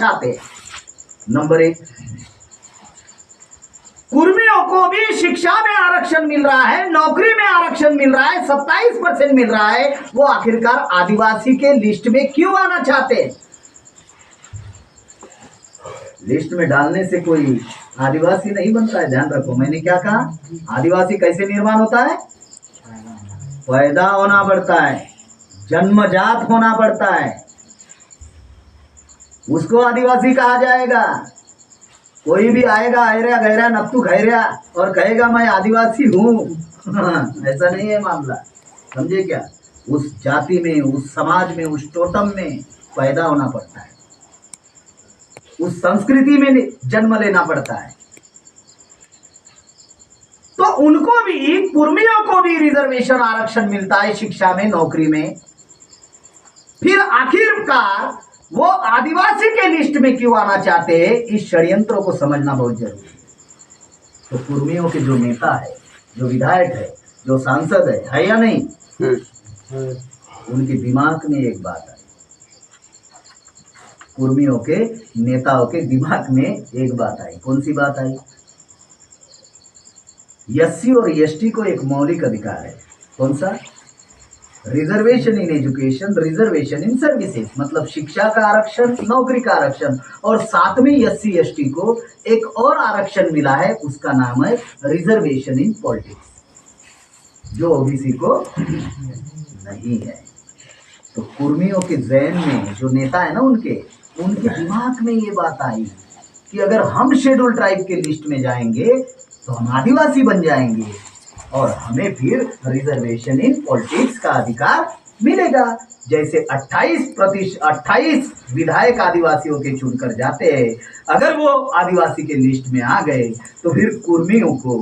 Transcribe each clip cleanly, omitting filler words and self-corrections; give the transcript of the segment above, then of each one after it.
चाहते हैं। नंबर 1, कुर्मियों को भी शिक्षा में आरक्षण मिल रहा है, नौकरी में आरक्षण मिल रहा है, 27% मिल रहा है। वो आखिरकार आदिवासी के लिस्ट में क्यों आना चाहते हैं? लिस्ट में डालने से कोई आदिवासी नहीं बनता है। ध्यान रखो, मैंने क्या कहा? आदिवासी कैसे निर्माण होता है? पैदा होना पड़ता है, जन्मजात होना पड़ता है, उसको आदिवासी कहा जाएगा। कोई भी आएगा अहरा गहरा नत्तू खैरा और कहेगा मैं आदिवासी हूं ऐसा नहीं है मामला। समझे क्या? उस जाति में, उस समाज में, उस टोटम में पैदा होना पड़ता है, उस संस्कृति में जन्म लेना पड़ता है। तो उनको भी, कुर्मियों को भी रिजर्वेशन आरक्षण मिलता है शिक्षा में, नौकरी में। फिर आखिरकार वो आदिवासी के लिस्ट में क्यों आना चाहते हैं? इस षड्यंत्रों को समझना बहुत जरूरी है। तो कुर्मियों के जो नेता है, जो विधायक है, जो सांसद है या नहीं, उनके दिमाग में एक बात आई। कुर्मियों के नेताओं के दिमाग में एक बात आई। कौन सी बात आई? एससी और एसटी को एक मौलिक अधिकार है। कौन सा? Reservation in education, reservation in services, मतलब शिक्षा का आरक्षण, नौकरी का आरक्षण। और साथ में एससी एसटी को एक और आरक्षण मिला है, उसका नाम है रिजर्वेशन इन पॉलिटिक्स, जो ओबीसी को नहीं है। तो कुर्मियों के ज़हन में जो नेता है ना, उनके दिमाग में ये बात आई कि अगर हम शेड्यूल ट्राइब के लिस्ट में जाएंगे तो हम आदिवासी बन जाएंगे और हमें फिर रिजर्वेशन इन पॉलिटिक्स का अधिकार मिलेगा। जैसे 28 विधायक आदिवासियों के चुनकर जाते हैं, अगर वो आदिवासी के लिस्ट में आ गए तो फिर कुर्मियों को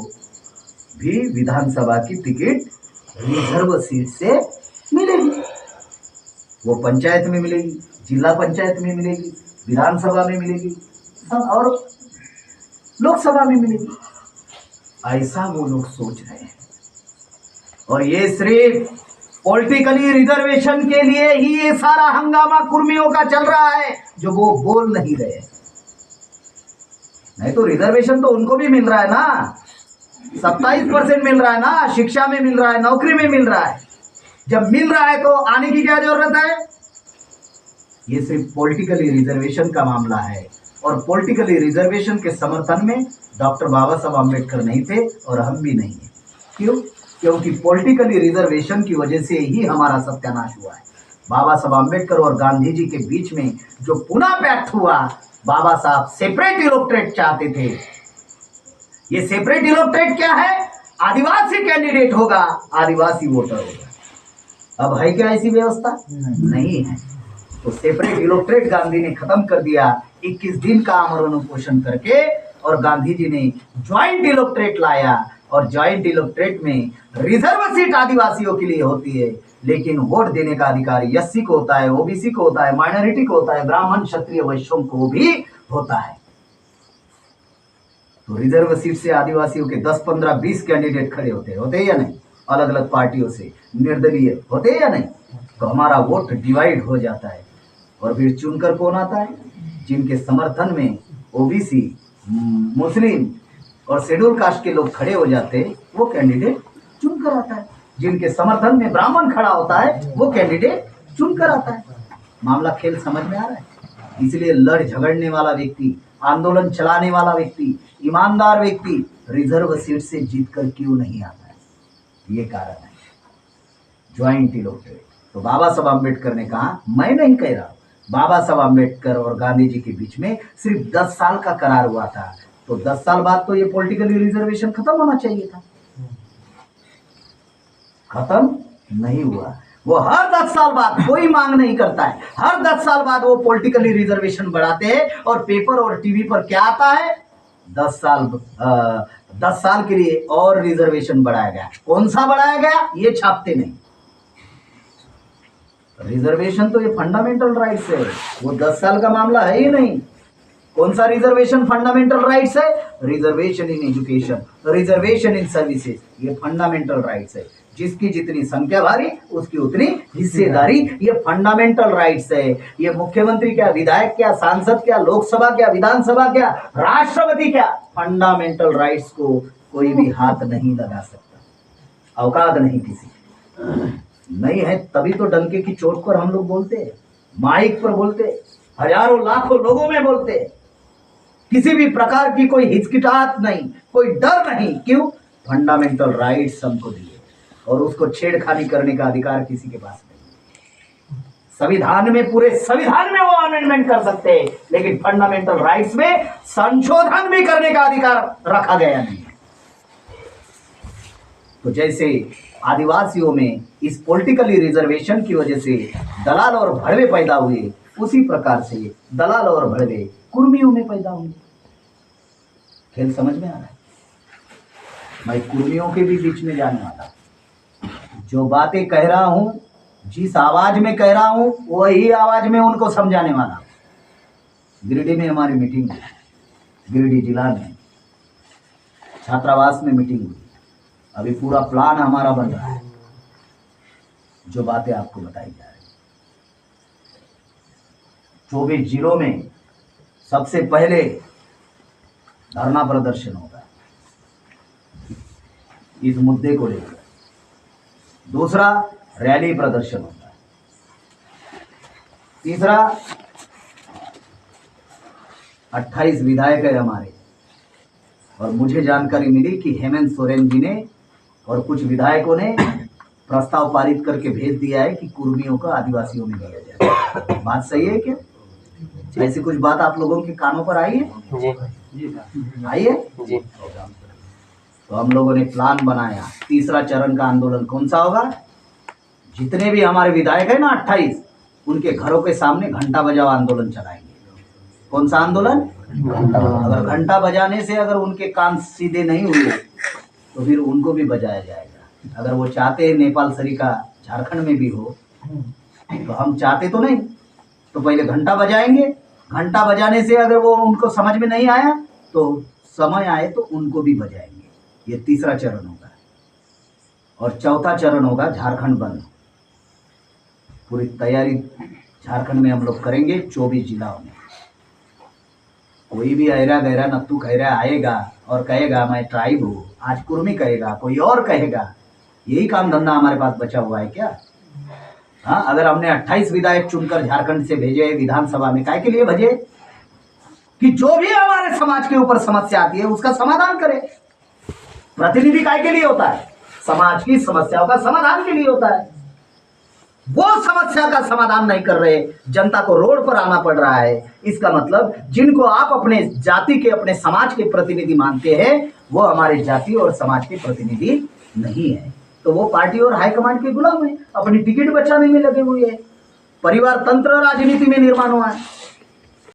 भी विधानसभा की टिकट रिजर्व सीट से मिलेगी। वो पंचायत में मिलेगी, जिला पंचायत में मिलेगी, विधानसभा में मिलेगी और लोकसभा में मिलेगी। ऐसा वो लोग सोच रहे हैं। और ये सिर्फ पॉलिटिकली रिजर्वेशन के लिए ही ये सारा हंगामा कुर्मियों का चल रहा है, जो वो बोल नहीं रहे। नहीं तो रिजर्वेशन तो उनको भी मिल रहा है ना, 27% मिल रहा है ना, शिक्षा में मिल रहा है, नौकरी में मिल रहा है। जब मिल रहा है तो आने की क्या जरूरत है? ये सिर्फ पॉलिटिकली रिजर्वेशन का मामला है। और पॉलिटिकली रिजर्वेशन के समर्थन में डॉक्टर बाबा साहब अम्बेडकर नहीं थे और हम भी नहीं है। क्यों? क्योंकि पॉलिटिकली रिजर्वेशन की वजह से ही हमारा सत्यानाश हुआ है। बाबा साहब अम्बेडकर और गांधी जी के बीच में जो पुनः पैक्ट हुआ, बाबा साहब सेपरेट इलेक्टोरेट चाहते थे। ये सेपरेट इलेक्टोरेट क्या है? आदिवासी कैंडिडेट होगा, आदिवासी वोटर होगा। अब है क्या ऐसी व्यवस्था? नहीं है। तो सेपरेट इलेक्टोरेट गांधी ने खत्म कर दिया 21 दिन का आमरण उपोषण करके, और गांधी जी ने ज्वाइंट इलेक्टोरेट लाया। और ज्वाइंट इलेक्टोरेट में रिजर्व सीट आदिवासियों के लिए होती है, लेकिन वोट देने का अधिकार एससी को होता है, ओबीसी को होता है, माइनॉरिटी को होता है, ब्राह्मण क्षत्रिय वैश्यों को भी होता है। तो रिजर्व सीट से आदिवासियों के 10, 15, 20 कैंडिडेट खड़े होते या नहीं? अलग अलग पार्टियों से निर्दलीय होते या नहीं? तो हमारा वोट डिवाइड हो जाता है। और फिर चुनकर कौन आता है? जिनके समर्थन में ओबीसी, मुस्लिम और शेड्यूल कास्ट के लोग खड़े हो जाते हैं, वो कैंडिडेट चुनकर आता है। जिनके समर्थन में ब्राह्मण खड़ा होता है, वो कैंडिडेट चुनकर आता है। मामला खेल समझ में आ रहा है? इसलिए लड़ झगड़ने वाला व्यक्ति, आंदोलन चलाने वाला व्यक्ति, ईमानदार व्यक्ति रिजर्व सीट से जीतकर क्यों नहीं आता है? ये कारण है ज्वाइंट इलेक्टोरेट। तो बाबा साहब अम्बेडकर ने कहा, मैं नहीं कह रहा, बाबा साहब अम्बेडकर और गांधी जी के बीच में सिर्फ 10 साल का करार हुआ था। तो 10 साल बाद तो ये पॉलिटिकली रिजर्वेशन खत्म होना चाहिए था। खत्म नहीं हुआ। वो हर 10 साल बाद, कोई मांग नहीं करता है, हर 10 साल बाद वो पॉलिटिकली रिजर्वेशन बढ़ाते हैं। और पेपर और टीवी पर क्या आता है? 10 साल के लिए और रिजर्वेशन बढ़ाया गया। कौन सा बढ़ाया गया? ये छापते नहीं। रिजर्वेशन तो ये फंडामेंटल राइट्स है, वो 10 साल का मामला है ही नहीं। कौन सा रिजर्वेशन फंडामेंटल राइट्स है? Reservation in education, reservation in services, ये फंडामेंटल राइट्स है। जिसकी जितनी संख्या भारी उसकी उतनी हिस्सेदारी, ये फंडामेंटल राइट्स है। ये मुख्यमंत्री क्या, विधायक क्या, सांसद क्या, लोकसभा क्या, विधानसभा क्या, राष्ट्रपति क्या, फंडामेंटल राइट्स को कोई भी हाथ नहीं लगा सकता, औकात नहीं किसी नहीं है। तभी तो डंके की चोट पर हम लोग बोलते हैं, माइक पर बोलते हैं, हजारों लाखों लोगों में बोलते हैं, किसी भी प्रकार की कोई हिचकिचाहट नहीं, कोई डर नहीं। क्यों? फंडामेंटल राइट्स हमको दिए और उसको छेड़खानी करने का अधिकार किसी के पास नहीं। संविधान में, पूरे संविधान में वो अमेंडमेंट कर सकते हैं, लेकिन फंडामेंटल राइट्स में संशोधन भी करने का अधिकार रखा गया नहीं। तो जैसे आदिवासियों में इस पॉलिटिकली रिजर्वेशन की वजह से दलाल और भड़वे पैदा हुए, उसी प्रकार से दलाल और भड़वे कुर्मियों में पैदा होंगे। खेल समझ में आ रहा है? मैं कुर्मियों के भी बीच में जाने वाला, जो बातें कह रहा हूं, जिस आवाज में कह रहा हूं, वही आवाज में उनको समझाने वाला। गिरिडीह में हमारी मीटिंग हुई, गिरिडीह जिला में छात्रावास में मीटिंग हुई। अभी पूरा प्लान हमारा बन रहा है, जो बातें आपको बताई जा रही। 24 जिलों में सबसे पहले धरना प्रदर्शन होगा इस मुद्दे को लेकर, दूसरा रैली प्रदर्शन होगा, तीसरा 28 विधायक है हमारे, और मुझे जानकारी मिली कि हेमंत सोरेन जी ने और कुछ विधायकों ने प्रस्ताव पारित करके भेज दिया है कि कुर्मियों का आदिवासियों में दिया जाए। बात सही है क्या? ऐसी कुछ बात आप लोगों के कानों पर आई है? आई है जी। तो हम लोगों ने प्लान बनाया, तीसरा चरण का आंदोलन कौन सा होगा? जितने भी हमारे विधायक है ना 28, उनके घरों के सामने घंटा बजाओ आंदोलन चलाएंगे। कौन सा आंदोलन? अगर घंटा बजाने से अगर उनके कान सीधे नहीं हुए तो फिर उनको भी बजाया जाएगा। अगर वो चाहते हैं नेपाल सरीका झारखंड में भी हो, तो हम चाहते तो नहीं, तो पहले घंटा बजाएंगे। घंटा बजाने से अगर वो उनको समझ में नहीं आया तो समय आए तो उनको भी बजाएंगे। ये तीसरा चरण होगा। और चौथा चरण होगा झारखंड बंद। पूरी तैयारी झारखंड में हम लोग करेंगे 24 जिलाओं में। कोई भी अहरा गहरा नत्थू खैरा आएगा और कहेगा मैं ट्राइब हूँ, आज कुर्मी कहेगा, कोई और कहेगा, यही काम धंधा हमारे पास बचा हुआ है क्या? हाँ, अगर हमने 28 विधायक चुनकर झारखंड से भेजे विधानसभा में, काय के लिए भेजे? कि जो भी हमारे समाज के ऊपर समस्या आती है उसका समाधान करे। प्रतिनिधि काय के लिए होता है? समाज की समस्याओं का समाधान के लिए होता है। वो समस्या का समाधान नहीं कर रहे, जनता को रोड पर आना पड़ रहा है। इसका मतलब जिनको आप अपने जाति के, अपने समाज के प्रतिनिधि मानते हैं, वो हमारे जाति और समाज के प्रतिनिधि नहीं है। तो वो पार्टी और हाईकमांड के गुलाम है, अपनी टिकट बचाने में लगे हुए हैं। परिवार तंत्र राजनीति में निर्माण हुआ है।